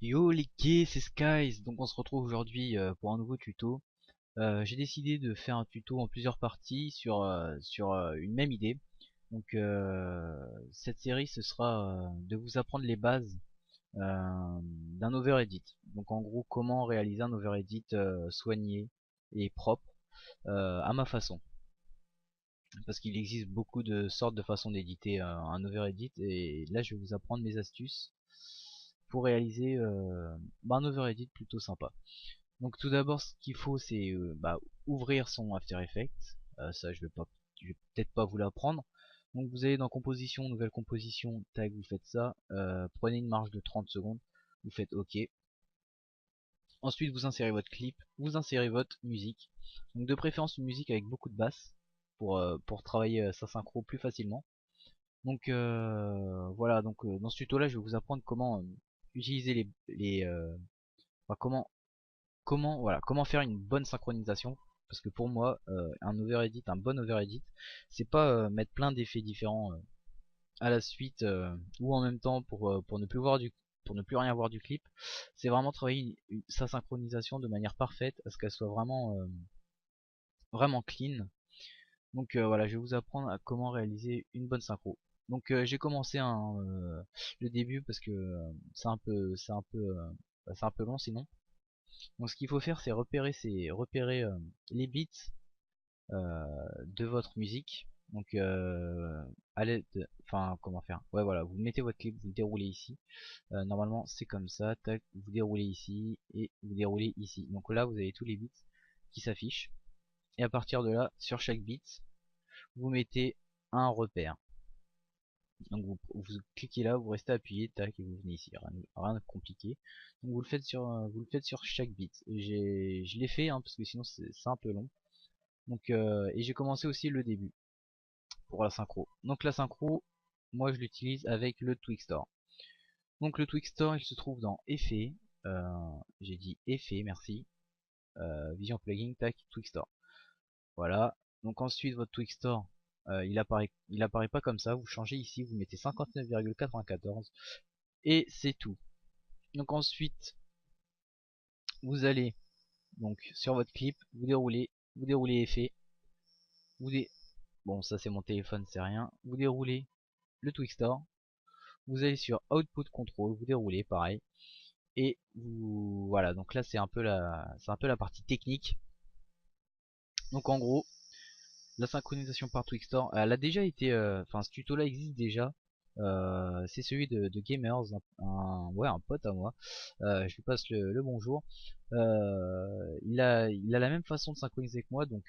Yo les gays, c'est Skies, donc on se retrouve aujourd'hui pour un nouveau tuto. J'ai décidé de faire un tuto en plusieurs parties sur une même idée. Donc cette série ce sera de vous apprendre les bases d'un overedit. Donc en gros comment réaliser un overedit soigné et propre à ma façon. Parce qu'il existe beaucoup de sortes de façons d'éditer un overedit et là je vais vous apprendre mes astuces pour réaliser un overedit plutôt sympa. Donc tout d'abord ce qu'il faut c'est ouvrir son After Effects. Ça je vais peut-être pas vous l'apprendre. Donc vous allez dans composition, nouvelle composition, tag, vous faites ça, prenez une marge de 30 secondes, vous faites OK. Ensuite vous insérez votre clip, vous insérez votre musique. Donc de préférence une musique avec beaucoup de basse pour travailler sa synchro plus facilement. Donc voilà, donc dans ce tuto là je vais vous apprendre comment utiliser comment faire une bonne synchronisation. Parce que pour moi un bon overedit, c'est pas mettre plein d'effets différents à la suite ou en même temps pour ne plus pour ne plus rien voir du clip. C'est vraiment travailler sa synchronisation de manière parfaite à ce qu'elle soit vraiment clean. Donc voilà, je vais vous apprendre à comment réaliser une bonne synchro. Donc j'ai commencé le début parce que c'est un peu long sinon. Donc ce qu'il faut faire c'est repérer les beats de votre musique. Donc enfin comment faire. Ouais voilà, vous mettez votre clip, vous le déroulez ici. Normalement c'est comme ça, tac, vous déroulez ici et vous déroulez ici. Donc là vous avez tous les beats qui s'affichent. Et à partir de là, sur chaque beat, vous mettez un repère. Donc vous cliquez là, vous restez appuyé, tac, et vous venez ici, rien de compliqué. Donc vous le faites sur chaque bit. Je l'ai fait parce que sinon c'est un peu long. Donc et j'ai commencé aussi le début pour la synchro. Donc la synchro, moi je l'utilise avec le Twixtor. Donc le Twixtor il se trouve dans Effets, j'ai dit Effets, merci, Vision Plugin, tac, Twixtor. Voilà. Donc ensuite votre Twixtor il apparaît pas comme ça, vous changez ici, vous mettez 59,94 et c'est tout. Donc ensuite vous allez donc sur votre clip, vous déroulez effet, bon ça c'est mon téléphone c'est rien, vous déroulez le Twixtor, vous allez sur Output Control, vous déroulez pareil et vous voilà, donc là c'est un peu la partie technique. Donc en gros la synchronisation par Twixtor, elle a déjà été, enfin ce tuto là existe déjà. C'est celui de Gamers, ouais, un pote à moi. Je lui passe le bonjour. Il a la même façon de synchroniser que moi, donc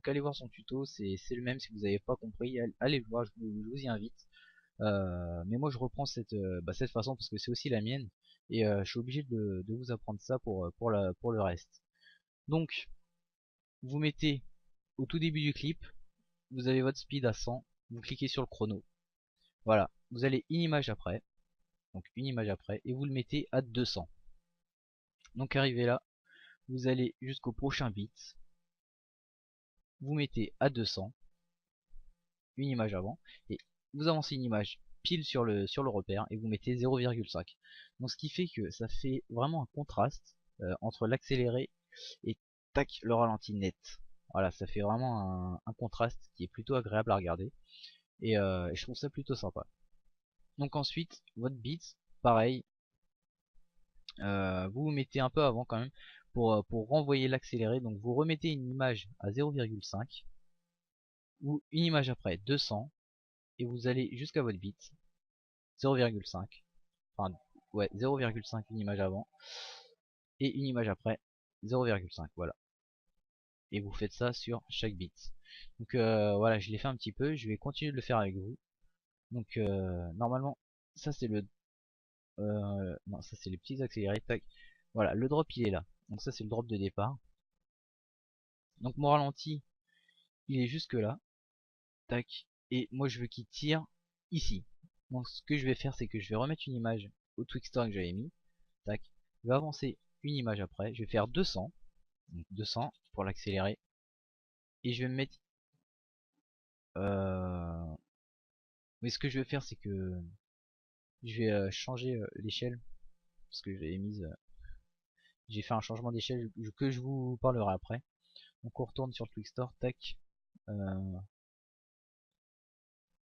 allez voir son tuto, c'est le même si vous n'avez pas compris, allez le voir, je vous y invite. Mais moi je reprends cette façon parce que c'est aussi la mienne et je suis obligé de vous apprendre ça pour le reste. Donc vous mettez au tout début du clip, vous avez votre speed à 100, vous cliquez sur le chrono. Voilà, vous allez une image après, donc une image après, et vous le mettez à 200. Donc arrivé là, vous allez jusqu'au prochain bit, vous mettez à 200, une image avant, et vous avancez une image pile sur le repère, et vous mettez 0,5. Donc ce qui fait que ça fait vraiment un contraste entre l'accéléré et tac, le ralenti net. Voilà, ça fait vraiment un contraste qui est plutôt agréable à regarder. Et je trouve ça plutôt sympa. Donc ensuite, votre beat, pareil, vous vous mettez un peu avant quand même pour renvoyer l'accéléré. Donc vous remettez une image à 0,5 ou une image après 200 et vous allez jusqu'à votre beat 0,5. Enfin ouais 0,5 une image avant et une image après 0,5. Voilà. et vous faites ça sur chaque bit. Donc voilà, je l'ai fait un petit peu, je vais continuer de le faire avec vous. Donc normalement, ça c'est le non, ça c'est les petits accélérés. Tac. Voilà, le drop il est là. Donc ça c'est le drop de départ. Donc mon ralenti, il est jusque là. Tac. Et moi je veux qu'il tire ici. Donc ce que je vais faire, c'est que je vais remettre une image au Twixtor que j'avais mis. Tac. Je vais avancer une image après. Je vais faire 200. Donc 200 pour l'accélérer. Et je vais me mettre... Mais ce que je vais faire, c'est que je vais changer l'échelle. Parce que j'avais mise... j'ai fait un changement d'échelle que je vous parlerai après. Donc on retourne sur le Twixtor. Tac.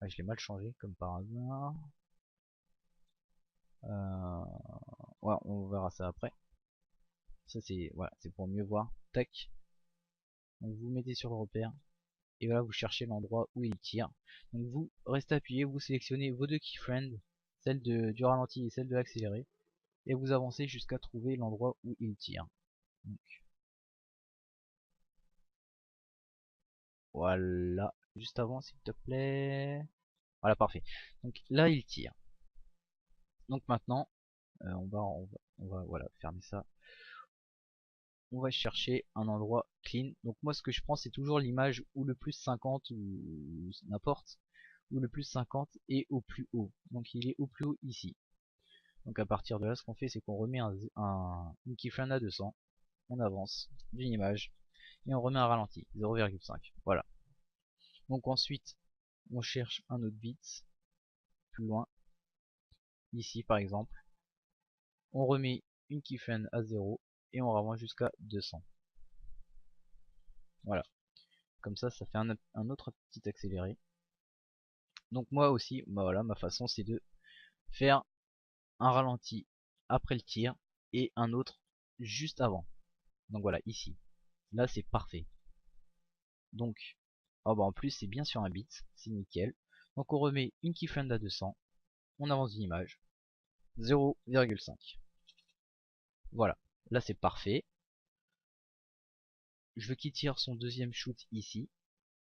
Ah, je l'ai mal changé comme par hasard. Ouais, on verra ça après. Ça c'est voilà, c'est pour mieux voir. Tac. Donc vous mettez sur le repère et voilà, vous cherchez l'endroit où il tire. Donc vous restez appuyé, vous sélectionnez vos deux keyframes, celle du ralenti et celle de l'accéléré, et vous avancez jusqu'à trouver l'endroit où il tire. Donc, voilà, juste avant s'il te plaît. Voilà, parfait. Donc là il tire. Donc maintenant, on va voilà, fermer ça. On va chercher un endroit clean. Donc moi ce que je prends c'est toujours l'image où le plus 50 ou n'importe, où le plus 50 est au plus haut. Donc il est au plus haut ici. Donc à partir de là ce qu'on fait c'est qu'on remet une keyframe à 200, on avance d'une image et on remet un ralenti 0,5. Voilà. Donc ensuite on cherche un autre bit plus loin, ici par exemple. On remet une keyframe à 0 et on avance jusqu'à 200. Voilà. Comme ça fait un autre petit accéléré. Donc moi aussi, bah voilà, ma façon c'est de faire un ralenti après le tir et un autre juste avant. Donc voilà, ici. Là c'est parfait. Donc, oh bah en plus c'est bien sur un bit, c'est nickel. Donc on remet une keyframe à 200, on avance d'une image, 0,5. Voilà, là c'est parfait. Je veux qu'il tire son deuxième shoot ici.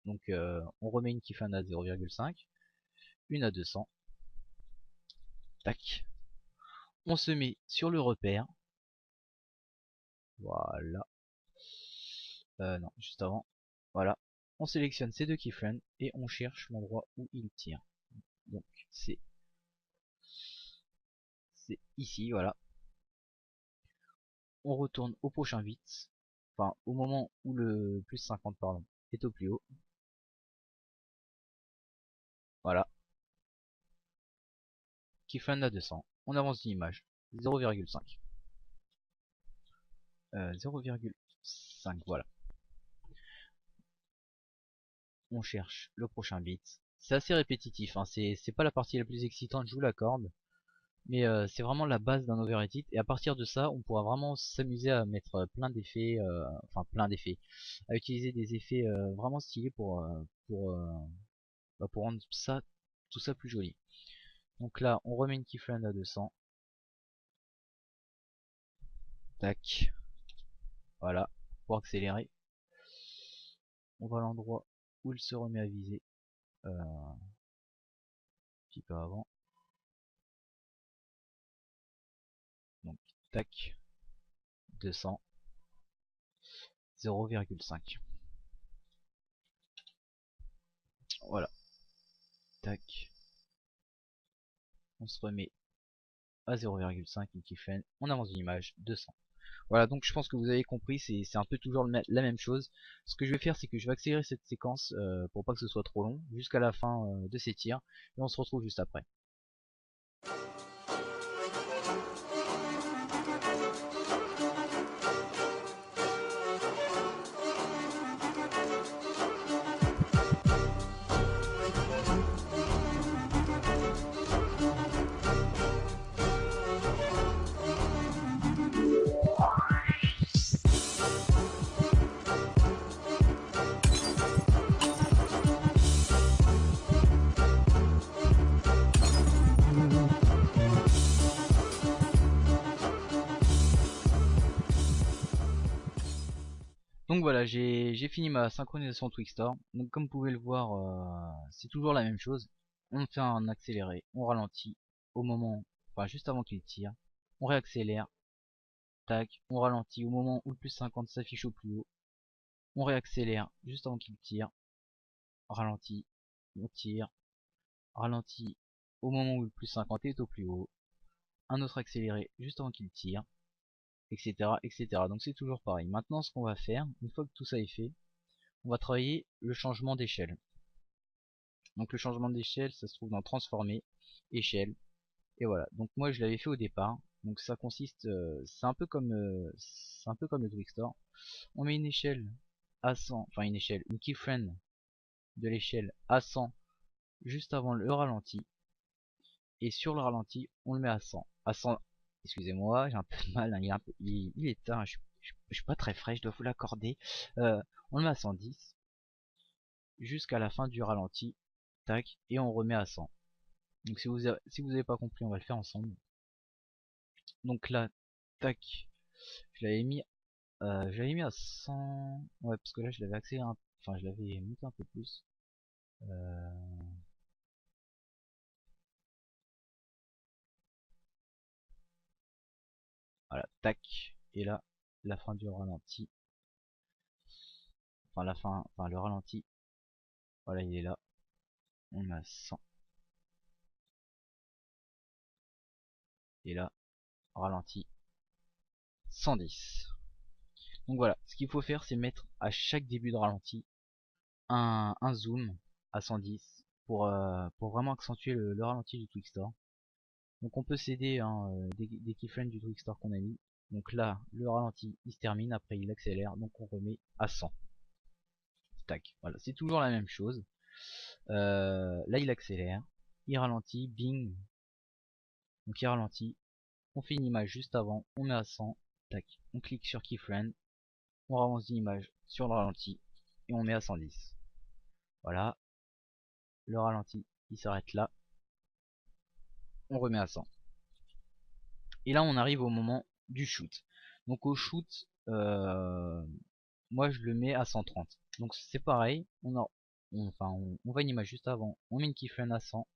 Donc on remet une keyframe à 0,5, une à 200. Tac. On se met sur le repère. Voilà. Non, juste avant. Voilà. On sélectionne ces deux keyframes et on cherche l'endroit où il tire. Donc c'est ici, voilà. On retourne au prochain bit. Enfin, au moment où le plus 50 pardon, est au plus haut. Voilà. Keyframe à 200. On avance d'une image. 0,5. 0,5, voilà. On cherche le prochain bit. C'est assez répétitif, hein. C'est pas la partie la plus excitante, je vous l'accorde. Mais c'est vraiment la base d'un overedit. Et à partir de ça, on pourra vraiment s'amuser à mettre plein d'effets, enfin plein d'effets, à utiliser des effets vraiment stylés pour rendre ça, tout ça plus joli. Donc là, on remet une keyframe à 200. Tac. Voilà. Pour accélérer. On va à l'endroit où il se remet à viser. Un petit peu avant. Donc, tac. 200. 0,5. Voilà. Tac. On se remet à 0,5 une keyframe. On avance une image. 200. Voilà, donc je pense que vous avez compris, c'est un peu toujours la même chose. Ce que je vais faire, c'est que je vais accélérer cette séquence pour pas que ce soit trop long, jusqu'à la fin de ces tirs, et on se retrouve juste après. Donc voilà, j'ai fini ma synchronisation Twixtor. Donc comme vous pouvez le voir, c'est toujours la même chose. On fait un accéléré, on ralentit au moment, enfin juste avant qu'il tire. On réaccélère, tac, on ralentit au moment où le plus 50 s'affiche au plus haut. On réaccélère juste avant qu'il tire, ralentit, on tire, ralentit au moment où le plus 50 est au plus haut. Un autre accéléré juste avant qu'il tire, etc., etc. Donc c'est toujours pareil. Maintenant, ce qu'on va faire, une fois que tout ça est fait, on va travailler le changement d'échelle. Donc le changement d'échelle, ça se trouve dans transformer, échelle, et voilà. Donc moi je l'avais fait au départ. Donc ça consiste, c'est un peu comme le Twixtor. On met une échelle à 100, enfin une échelle, une keyframe de l'échelle à 100 juste avant le ralenti, et sur le ralenti on le met à 100. À 100, excusez-moi, j'ai un peu de mal, hein, il est tard, je suis pas très frais, je dois vous l'accorder. On le met à 110 jusqu'à la fin du ralenti, tac, et on remet à 100. Donc si vous avez pas compris, on va le faire ensemble. Donc là, tac, je l'avais mis à 100, ouais, parce que là je l'avais accéléré enfin je l'avais monté un peu plus. Voilà, tac, et là, la fin du ralenti, enfin le ralenti, voilà, il est là, on a 100, et là, ralenti, 110. Donc voilà, ce qu'il faut faire, c'est mettre à chaque début de ralenti un zoom à 110 pour vraiment accentuer le ralenti du Twixtor. Donc on peut s'aider, hein, des keyframes du Twixtor qu'on a mis. Donc là, le ralenti il se termine, après il accélère, donc on remet à 100. Tac, voilà, c'est toujours la même chose. Là il accélère, il ralentit, bing, donc il ralentit, on fait une image juste avant, on met à 100, tac, on clique sur keyframe, on avance une image sur le ralenti, et on met à 110. Voilà, le ralenti il s'arrête là, on remet à 100. Et là on arrive au moment du shoot. Donc au shoot, moi je le mets à 130. Donc c'est pareil, on voit une image juste avant, on met une keyframe à 100,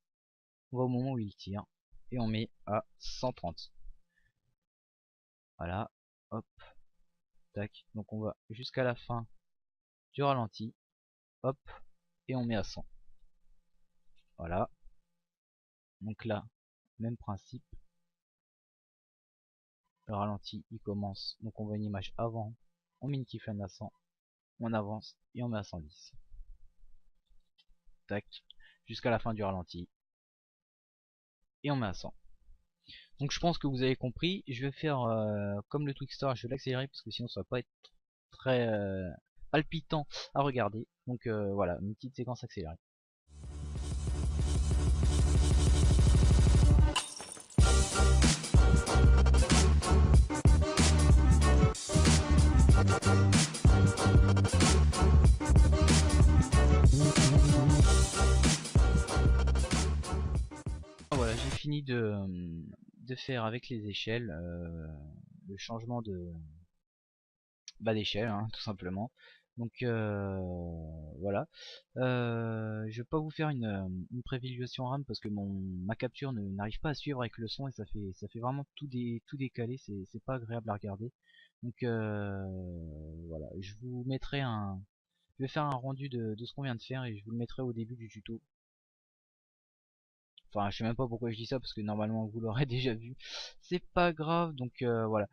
on va au moment où il tire, et on met à 130. Voilà, hop, tac, donc on va jusqu'à la fin du ralenti, hop, et on met à 100. Voilà, donc là, même principe, le ralenti il commence, donc on voit une image avant, on met une keyframe à 100, on avance, et on met à 110. Tac, jusqu'à la fin du ralenti, et on met à 100. Donc je pense que vous avez compris, je vais faire comme le Twixtor, je vais l'accélérer parce que sinon ça va pas être très palpitant à regarder. Donc voilà, une petite séquence accélérée. Voilà, j'ai fini de faire avec les échelles le changement d'échelle, hein, tout simplement. Donc voilà. Je vais pas vous faire une prévisualisation RAM parce que ma capture n'arrive pas à suivre avec le son et ça fait vraiment tout décalé, c'est pas agréable à regarder. Donc voilà, je vais faire un rendu de ce qu'on vient de faire et je vous le mettrai au début du tuto. Enfin, je sais même pas pourquoi je dis ça parce que normalement vous l'aurez déjà vu. C'est pas grave, donc voilà.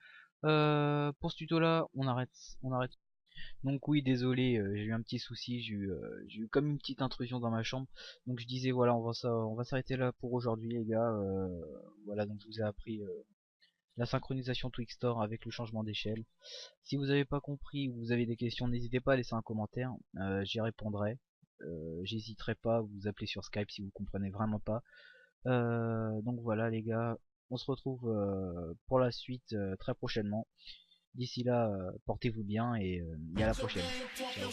Pour ce tuto là, on arrête. Donc oui, désolé, j'ai eu un petit souci, j'ai eu comme une petite intrusion dans ma chambre. Donc je disais voilà, on va s'arrêter là pour aujourd'hui les gars. Voilà, donc je vous ai appris la synchronisation Twixtor avec le changement d'échelle. Si vous n'avez pas compris ou vous avez des questions, n'hésitez pas à laisser un commentaire, j'y répondrai. J'hésiterai pas à vous appeler sur Skype si vous comprenez vraiment pas. Donc voilà les gars, on se retrouve pour la suite très prochainement. D'ici là, portez-vous bien et à la prochaine. Ciao.